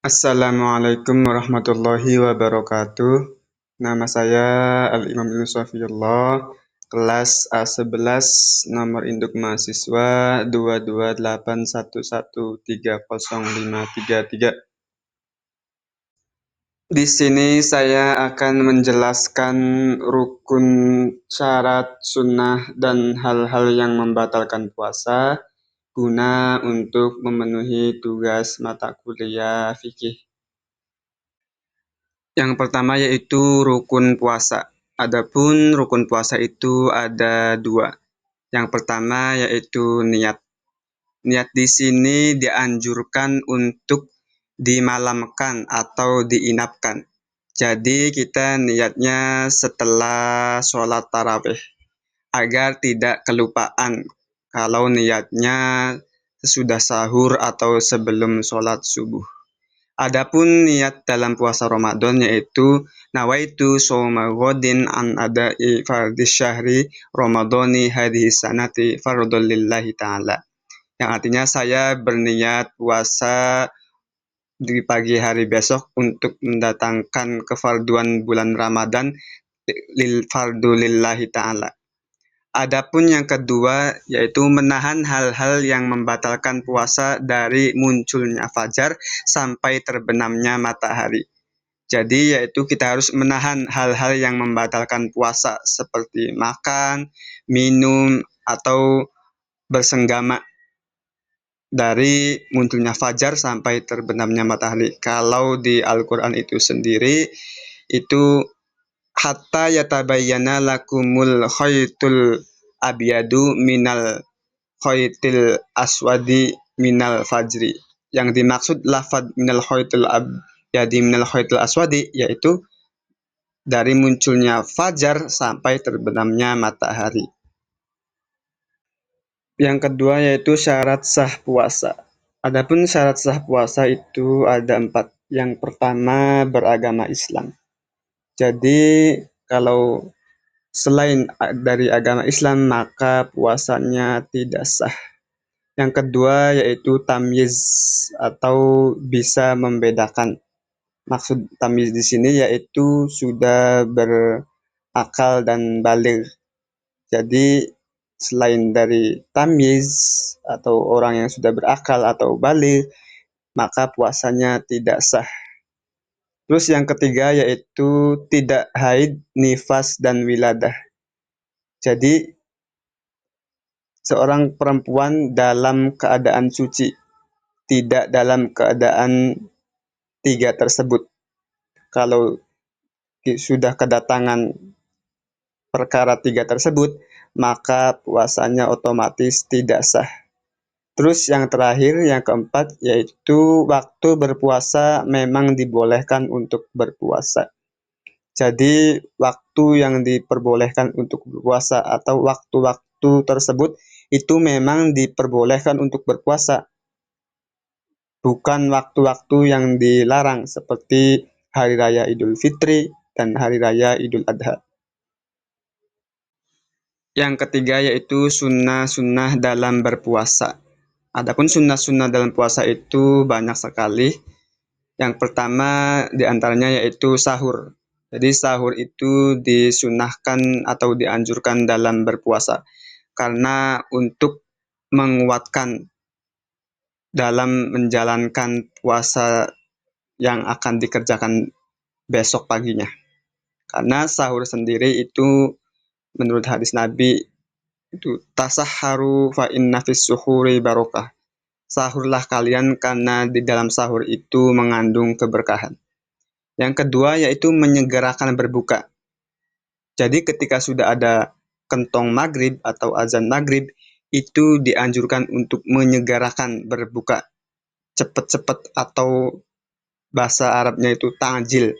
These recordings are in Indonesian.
Assalamualaikum warahmatullahi wabarakatuh. Nama saya Al-Imam Ibnu Shafiyullah, kelas A11, nomor induk mahasiswa 22811305333. Di sini saya akan menjelaskan rukun, syarat, sunnah, dan hal-hal yang membatalkan puasa guna untuk memenuhi tugas mata kuliah fikih. Yang pertama yaitu rukun puasa. Adapun rukun puasa itu ada dua. Yang pertama yaitu niat. Niat di sini dianjurkan untuk dimalamkan atau diinapkan. Jadi kita niatnya setelah sholat tarawih agar tidak kelupaan kalau niatnya sesudah sahur atau sebelum sholat subuh. Adapun niat dalam puasa Ramadan yaitu nawaitu shauma ghadin an ada'i fardhi syahri ramadhani hadhihi sanati fardhul lillahi ta'ala. Yang artinya saya berniat puasa di pagi hari besok untuk mendatangkan kefarduan bulan Ramadan lil fardu lillahi ta'ala. Adapun yang kedua yaitu menahan hal-hal yang membatalkan puasa dari munculnya fajar sampai terbenamnya matahari. Jadi yaitu kita harus menahan hal-hal yang membatalkan puasa seperti makan, minum, atau bersenggama dari munculnya fajar sampai terbenamnya matahari. Kalau di Al-Quran itu sendiri itu hatta yatabayyana lakumul khaytul abyadu minal khaytil aswadi minal fajri. Yang dimaksud lafad minal khaytul abyadi minal khaytil aswadi yaitu dari munculnya fajar sampai terbenamnya matahari. Yang kedua yaitu syarat sah puasa. Adapun syarat sah puasa itu ada 4. Yang pertama beragama Islam. Jadi kalau selain dari agama Islam maka puasanya tidak sah. Yang kedua yaitu tamyiz atau bisa membedakan. Maksud tamyiz di sini yaitu sudah berakal dan baligh. Jadi selain dari tamyiz atau orang yang sudah berakal atau baligh maka puasanya tidak sah. Terus yang ketiga yaitu tidak haid, nifas, dan wiladah. Jadi seorang perempuan dalam keadaan suci, tidak dalam keadaan tiga tersebut. Kalau sudah kedatangan perkara tiga tersebut, maka puasanya otomatis tidak sah. Terus yang terakhir, yang keempat, yaitu waktu berpuasa memang dibolehkan untuk berpuasa. Jadi waktu yang diperbolehkan untuk berpuasa atau waktu-waktu tersebut itu memang diperbolehkan untuk berpuasa. Bukan waktu-waktu yang dilarang seperti Hari Raya Idul Fitri dan Hari Raya Idul Adha. Yang ketiga yaitu sunnah-sunnah dalam berpuasa. Adapun sunnah-sunnah dalam puasa itu banyak sekali. Yang pertama diantaranya yaitu sahur. Jadi sahur itu disunahkan atau dianjurkan dalam berpuasa karena untuk menguatkan dalam menjalankan puasa yang akan dikerjakan besok paginya. Karena sahur sendiri itu menurut hadis Nabi itu tasahharu fa inna fis suhuri barokah. Sahurlah kalian karena di dalam sahur itu mengandung keberkahan. Yang kedua yaitu menyegerakan berbuka. Jadi ketika sudah ada kentong maghrib atau azan maghrib itu dianjurkan untuk menyegerakan berbuka cepat-cepat atau bahasa Arabnya itu ta'jil.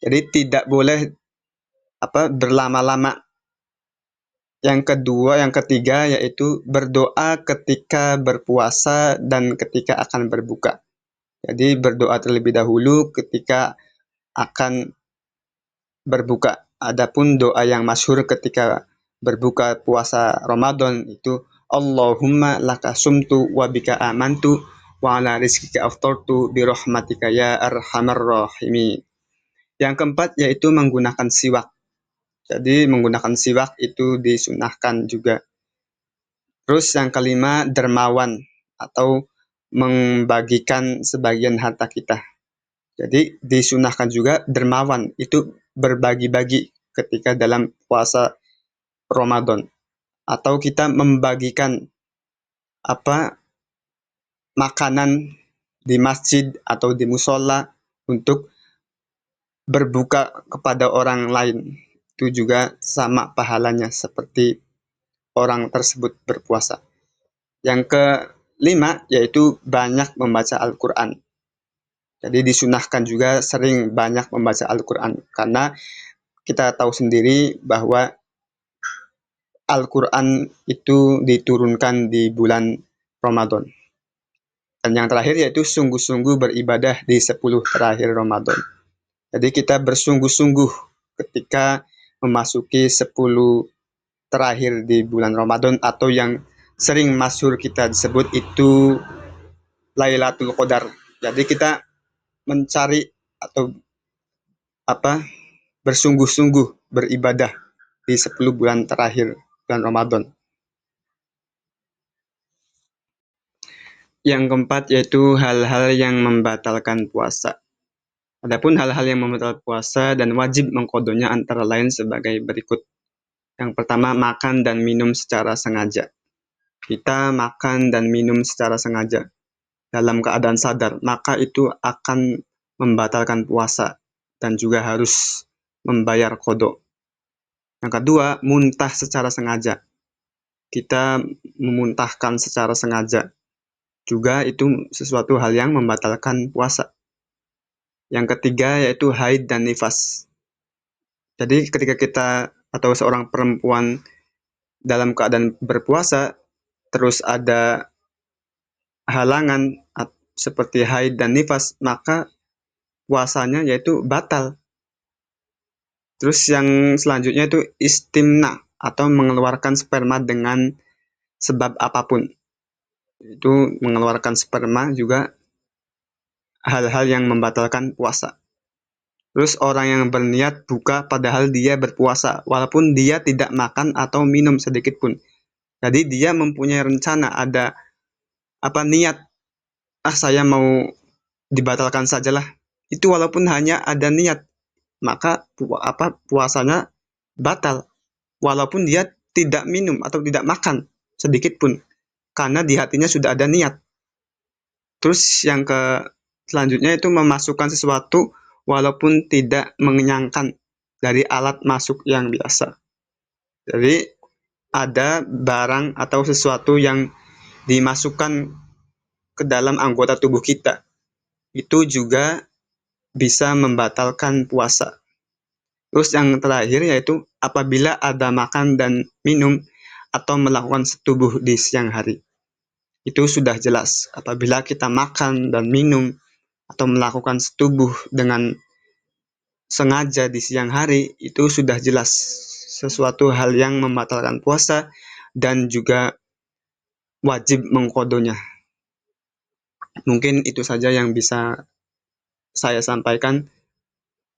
Jadi tidak boleh berlama-lama. Yang ketiga yaitu berdoa ketika berpuasa dan ketika akan berbuka. Jadi berdoa terlebih dahulu ketika akan berbuka. Adapun doa yang masyhur ketika berbuka puasa Ramadan itu Allahumma laka sumtu wa bika amantu wa ala rizqika aftartu bi rahmatika ya arhamar rahimin. Yang keempat yaitu menggunakan siwak. Jadi menggunakan siwak itu disunahkan juga. Terus yang kelima dermawan atau membagikan sebagian harta kita. Jadi disunahkan juga dermawan itu berbagi-bagi ketika dalam puasa Ramadan atau kita membagikan apa makanan di masjid atau di musola untuk berbuka kepada orang lain. Itu juga sama pahalanya seperti orang tersebut berpuasa. Yang kelima yaitu banyak membaca Al-Quran. Jadi disunahkan juga sering banyak membaca Al-Quran karena kita tahu sendiri bahwa Al-Quran itu diturunkan di bulan Ramadan. Dan yang terakhir yaitu sungguh-sungguh beribadah di 10 terakhir Ramadan. Jadi kita bersungguh-sungguh ketika memasuki 10 terakhir di bulan Ramadan atau yang sering masyhur kita sebut itu Lailatul Qadar. Jadi kita mencari atau bersungguh-sungguh beribadah di 10 bulan terakhir bulan Ramadan. Yang keempat yaitu hal-hal yang membatalkan puasa. Adapun hal-hal yang membatalkan puasa dan wajib mengkodonya antara lain sebagai berikut. Yang pertama, makan dan minum secara sengaja. Kita makan dan minum secara sengaja dalam keadaan sadar, maka itu akan membatalkan puasa dan juga harus membayar kodok. Yang kedua, muntah secara sengaja. Kita memuntahkan secara sengaja. Juga itu sesuatu hal yang membatalkan puasa. Yang ketiga yaitu haid dan nifas. Jadi ketika kita atau seorang perempuan dalam keadaan berpuasa, terus ada halangan seperti haid dan nifas, maka puasanya yaitu batal. Terus yang selanjutnya itu istimna atau mengeluarkan sperma dengan sebab apapun. Itu mengeluarkan sperma juga hal-hal yang membatalkan puasa. Terus orang yang berniat buka padahal dia berpuasa, walaupun dia tidak makan atau minum sedikit pun. Jadi dia mempunyai rencana, ada niat, saya mau dibatalkan sajalah. Itu walaupun hanya ada niat, maka puasanya batal. Walaupun dia tidak minum atau tidak makan sedikit pun, karena di hatinya sudah ada niat. Terus yang selanjutnya itu memasukkan sesuatu walaupun tidak mengenyangkan dari alat masuk yang biasa. Jadi ada barang atau sesuatu yang dimasukkan ke dalam anggota tubuh kita. Itu juga bisa membatalkan puasa. Terus yang terakhir yaitu apabila ada makan dan minum atau melakukan setubuh di siang hari. Itu sudah jelas. Apabila kita makan dan minum atau melakukan setubuh dengan sengaja di siang hari, itu sudah jelas sesuatu hal yang membatalkan puasa dan juga wajib mengkodonya. Mungkin itu saja yang bisa saya sampaikan.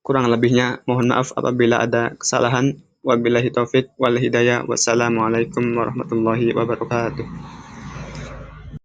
Kurang lebihnya mohon maaf apabila ada kesalahan. Wabillahi taufik wal hidayah. Wassalamualaikum warahmatullahi wabarakatuh.